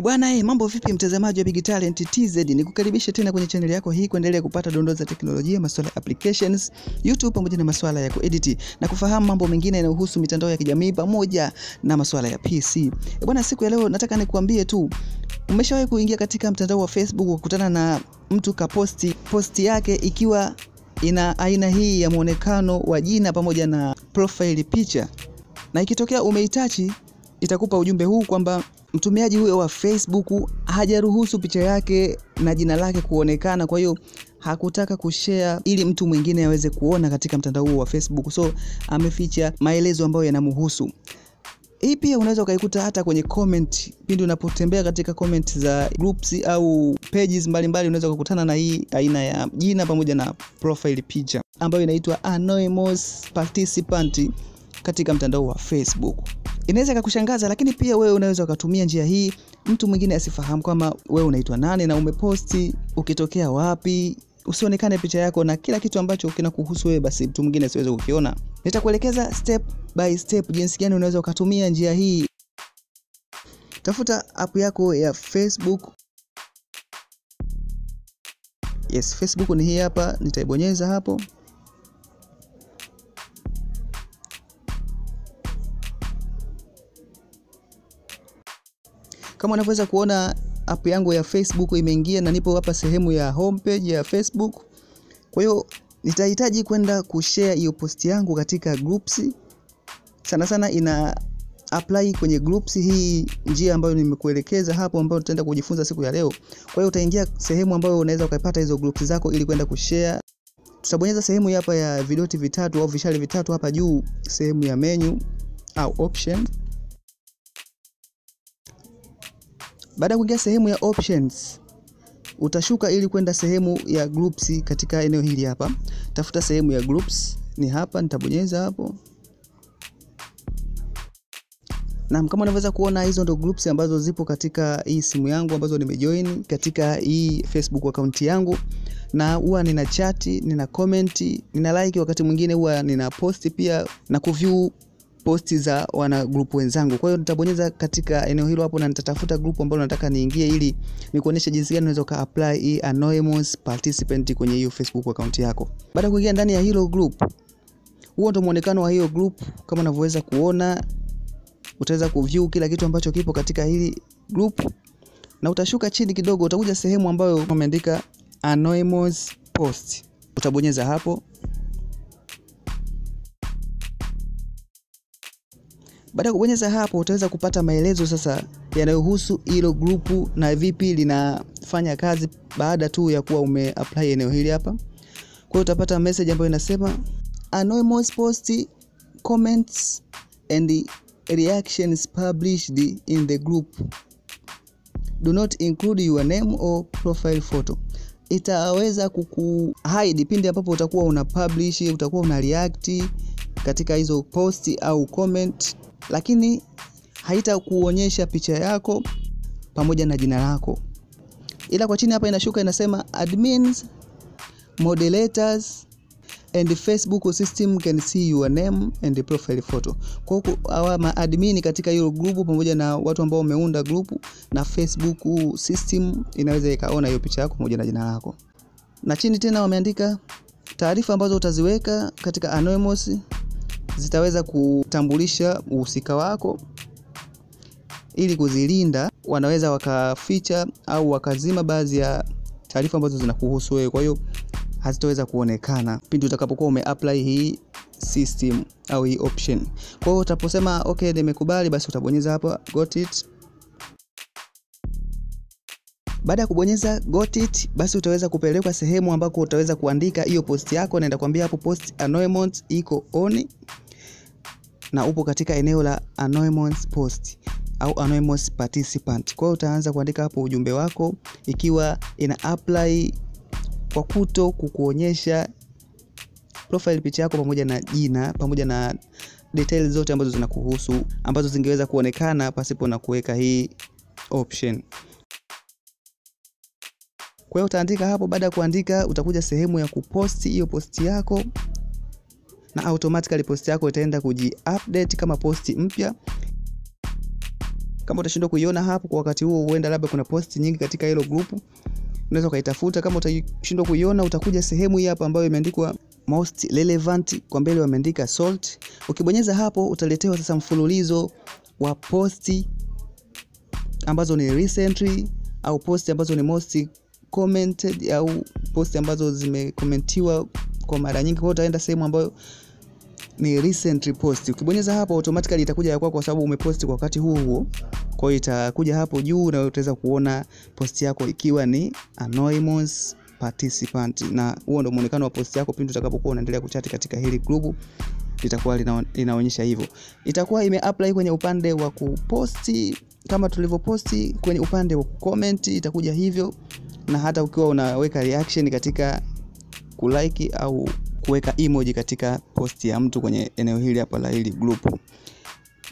Bwana, mambo vipi mtazamaji wa Big Talent TZ? Nikukaribisha tena kwenye channel yako hii kuendelea kupata dondoo za teknolojia, masuala ya applications, YouTube pamoja na masuala ya kuedit na kufahamu mambo mengine yanayohusu mitandao ya kijamii pamoja na masuala ya PC. Bwana, siku ya leo nataka nikuambie tu, umeshawahi kuingia katika mtandao wa Facebook kukutana na mtu posti yake ikiwa ina aina hii ya muonekano wa jina pamoja na profile picha, na ikitokea umeitachi itakupa ujumbe huu kwamba mtumiaji huyo wa Facebook hajaruhusu picha yake na jina lake kuonekana, kwa hiyo hakutaka kushare ili mtu mwingine aweze kuona katika mtandao huo wa Facebook, so ameficha maelezo ambayo yanamhusu. Hii pia unaweza ukaikuta hata kwenye comment, pindi unapotembea katika comment za groups au pages mbalimbali, unaweza kukutana na hii aina ya jina pamoja na profile picture ambayo inaitwa anonymous participant katika mtandao wa Facebook. Inaweza kukushangaza, lakini pia wewe unaweza ukatumia njia hii mtu mwingine asifahamu kama wewe unaitwa nani na umeposti ukitokea wapi, usionekane picha yako na kila kitu ambacho kinakuhusu wewe, basi mtu mwingine asiweze kukiona. Nitakuelekeza step by step jinsi gani unaweza ukatumia njia hii. Tafuta app yako ya Facebook. Yes, Facebook ni hii hapa, nitaibonyeza hapo. Kama unavyoweza kuona, app yangu ya Facebook imeingia na nipo hapa sehemu ya homepage ya Facebook. Kwa hiyo nitahitaji kwenda kushare hiyo post yangu katika groups. Sana ina apply kwenye groups, hii njia ambayo nimekuelekeza hapo ambayo tutaenda kujifunza siku ya leo. Kwa hiyo utaingia sehemu ambayo unaweza ukapata hizo groups zako ili kwenda kushare. Tutabonyeza sehemu hapa ya vidoti vitatu au vishale vitatu hapa juu, sehemu ya menu au options. Baada ya kuingia sehemu ya options, utashuka ili kwenda sehemu ya groups katika eneo hili hapa. Tafuta sehemu ya groups, ni hapa, nitabonyeza hapo. Na kama unaweza kuona, hizo ndo groups ambazo zipo katika hii simu yangu ambazo nimejoin katika hii Facebook account yangu, na huwa nina chat, nina comment, nina like, wakati mwingine huwa nina post pia na kuview posti za wana group wenzangu. Kwa hiyo nitabonyeza katika eneo hilo hapo na nitatafuta group ambalo nataka niingie ili nikuoneshe jinsi gani unaweza ka-apply hii anonymous participant kwenye hiyo Facebook account yako. Baada ya kuingia ndani ya hilo group, huo ndio muonekano wa hiyo group kama unavyoweza kuona. Utaweza kuview kila kitu ambacho kipo katika hili group, na utashuka chini kidogo, utakuja sehemu ambayo wameandika anonymous post. Utabonyeza hapo. Baada ya kubonyeza hapo, utaweza kupata maelezo sasa yanayohusu hilo group na vipi linafanya kazi baada tu ya kuwa umeapply eneo hili hapa. Kwa hiyo utapata message ambayo inasema anonymous post, comments and reactions published in the group do not include your name or profile photo. Itaweza kukuhide pindi ambapo utakuwa una publish, utakuwa una react katika hizo post au comment, lakini haitakuonyesha picha yako pamoja na jina lako. Ila kwa chini hapa inashuka inasema admins, moderators and Facebook system can see your name and profile photo. Kwa hiyo hawa maadmin katika hiyo group pamoja na watu ambao wameunda group na Facebook system inaweza ikaona hiyo picha yako pamoja na jina lako. Na chini tena wameandika taarifa ambazo utaziweka katika anonymous zitaweza kutambulisha uhusika wako. Ili kuzilinda, wanaweza wakaficha au wakazima baadhi ya taarifa ambazo zinakuhusu wewe, kwa hiyo hazitaweza kuonekana pindi utakapokuwa umeapply hii system au hii option. Kwa hiyo utaposema okay, nimekubali, basi utabonyeza hapa got it. Baada ya kubonyeza got it, basi utaweza kupelekwa sehemu ambako utaweza kuandika hiyo post yako, na nitakwambia hapo post anonymous iko on na upo katika eneo la anonymous post au anonymous participant. Kwa hiyo utaanza kuandika hapo ujumbe wako ikiwa ina apply kwa kukuonyesha profile picha yako pamoja na jina pamoja na details zote ambazo zinakuhusu ambazo zingeweza kuonekana pasipo na kuweka hii option. Kwa hiyo utaandika hapo. Baada ya kuandika, utakuja sehemu ya kuposti hiyo post yako, na automatically post yako itaenda kuji-update kama posti mpya. Kama utashindwa kuiona hapo kwa wakati huo, huenda labda kuna post nyingi katika hilo group, unaweza kaitafuta. Kama utashindwa kuiona, utakuja sehemu hii hapa ambayo imeandikwa most relevant, kwa mbele wameandika salt. Ukibonyeza hapo utaletewa sasa mfululizo wa posti ambazo ni recently, au posti ambazo ni most commented, au posti ambazo zimekomentiwa kwa mara nyingi. Kwa utaenda sehemu ambayo ni recently post. Ukibonyeza hapo automatically itakuja ya kwako kwa sababu umeposti kwa wakati huo huo. Kwa hiyo itakuja hapo juu na utaweza kuona posti yako ikiwa ni anonymous participant, na huo ndio muonekano wa posti yako pindi utakapokuwa unaendelea kuchat katika hili group. Litakuwa linaonyesha hivyo. Itakuwa imeapply kwenye upande wa kuposti kama tulivyoposti, kwenye upande wa comment itakuja hivyo, na hata ukiwa unaweka reaction katika kulike au kuweka emoji katika posti ya mtu kwenye eneo hili hapa la hili group,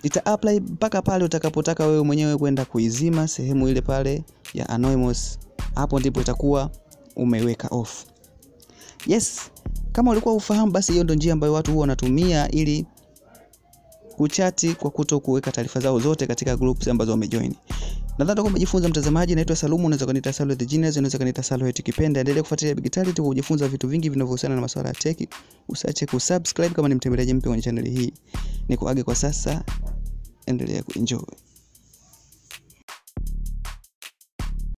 ita apply mpaka pale utakapotaka wewe mwenyewe kwenda kuizima sehemu ile pale ya anonymous. Hapo ndipo itakuwa umeweka off. Yes, kama ulikuwa ufahamu, basi hiyo ndio njia ambayo watu huwa wanatumia ili kuchati kwa kuto kuweka taarifa zao zote katika groups ambazo wamejoin. Nadhani kama umejifunza mtazamaji, naitwa Salumu, unaweza kuniita Salu the Genius, unaweza kuniita Salu ukipenda. Endelea kufuatilia Bigitality kwa kujifunza vitu vingi vinavyohusiana na masuala ya tech. Usiache kusubscribe kama ni mtembeleaji mpya kwenye channel hii. Nikuage kwa sasa, endelea kuenjoy.